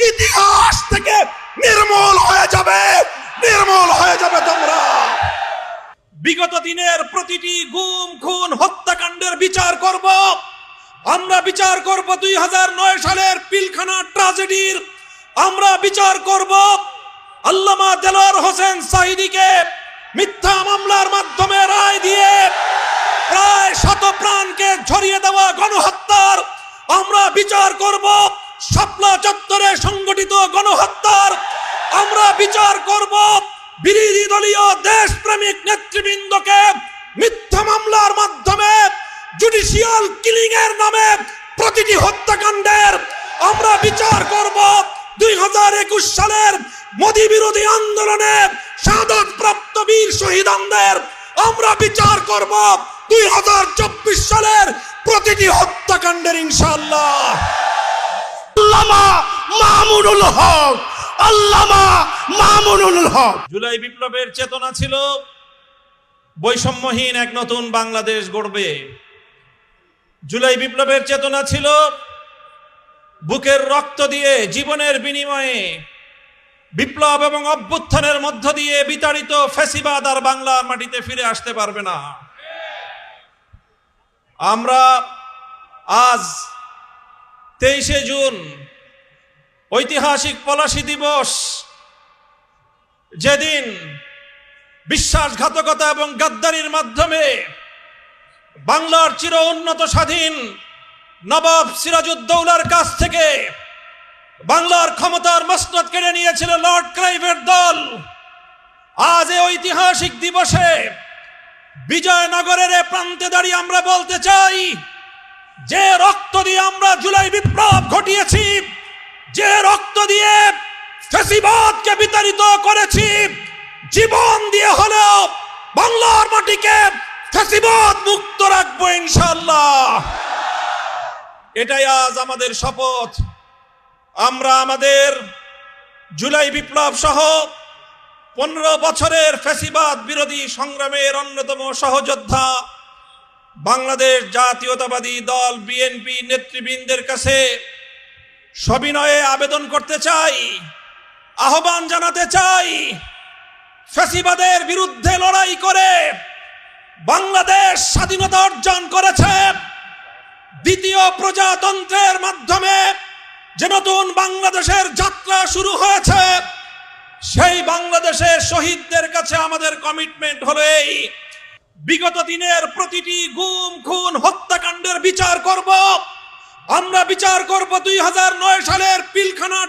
ইতিহাস থেকে নির্মূল হয়ে যাবে, নির্মূল হয়ে যাবে। তোমরা বিগত দিনের প্রতিটি গুম খুন হত্যাকাণ্ডের বিচার করব। আমরা বিচার করব 2009 সালের পিলখানা ট্র্যাজেডির। আমরা বিচার করব আল্লামা দেলোয়ার হোসেন সাঈদীকে মিথ্যা মামলার মাধ্যমে রায় দিয়ে প্রায় শত প্রাণকে ঝরিয়ে দেওয়া গণহত্যার। আমরা বিচার করব শাপলা চত্বরে সংগঠিত গণহত্যার। আমরা বিচার করব বিরোধী দলীয় দেশপ্রেমিক নেতৃবৃন্দকে মিথ্যা মামলার মাধ্যমে জুডিশিয়াল কিলিং এর নামে প্রতিটি হত্যাকাণ্ডের। আমরা বিচার করব 2021 সালের মোদী বিরোধী আন্দোলনে শাহাদাত প্রাপ্ত বীর শহীদদের। আমরা বিচার করব 2024 সালের প্রতিটি হত্যাকাণ্ডের ইনশাআল্লাহ। আল্লামা মামুনুল হক, আল্লামা মামুনুল হক। জুলাই বিপ্লবের চেতনা ছিল বৈষম্যহীন এক নতুন বাংলাদেশ গড়বে। জুলাই বিপ্লবের চেতনা ছিল বুকের রক্ত দিয়ে জীবনের বিনিময়ে বিপ্লব এবং অভ্যুত্থানের মধ্য দিয়ে বিতাড়িত ফ্যাসিবাদ আর বাংলার মাটিতে ফিরে আসতে পারবে না। আমরা আজ 23শে জুন ঐতিহাসিক পলাশী দিবস, যেদিন বিশ্বাসঘাতকতা এবং গাদ্দারির মাধ্যমে বাংলার চির উন্নত স্বাধীন নবাব সিরাজউদ্দৌলার কাছ থেকে বাংলার ক্ষমতার মসনদ কেড়ে নিয়েছিল লর্ড ক্লাইভের দল। আজ এই ঐতিহাসিক দিবসে বিজয়নগরের প্রান্তে দাঁড়িয়ে আমরা বলতে চাই, যে রক্ত দিয়ে আমরা জুলাই বিপ্লব ঘটিয়েছি, যে রক্ত দিয়ে ফ্যাসিবাদকে বিতাড়িত করেছি, জীবন দিয়ে হলেও বাংলার মাটিকে ফ্যাসিবাদ মুক্ত রাখবো ইনশাআল্লাহ। এটাই আজ আমাদের শপথ। আমরা আমাদের জুলাই বিপ্লব সহ 15 বছরের ফ্যাসিবাদ বিরোধী সংগ্রামের অন্যতম সহযোদ্ধা বাংলাদেশ জাতীয়তাবাদী দল বিএনপি নেতৃবৃন্দের কাছে সবিনয়ে আবেদন করতে চাই, আহ্বান জানাতে চাই, ফ্যাসিবাদের বিরুদ্ধে লড়াই করে বাংলাদেশ স্বাধীনতা অর্জন করেছে। দ্বিতীয় প্রজাতন্ত্রের মাধ্যমে যে নতুন বাংলাদেশের যাত্রা শুরু হয়েছে, সেই বাংলাদেশের শহীদদের কাছে আমাদের কমিটমেন্ট হলো এই, বিগত দিনের প্রতিটি গুম খুন হত্যাকাণ্ডের বিচার করব। আমরা বিচার করব 2009 সালের পিলখানা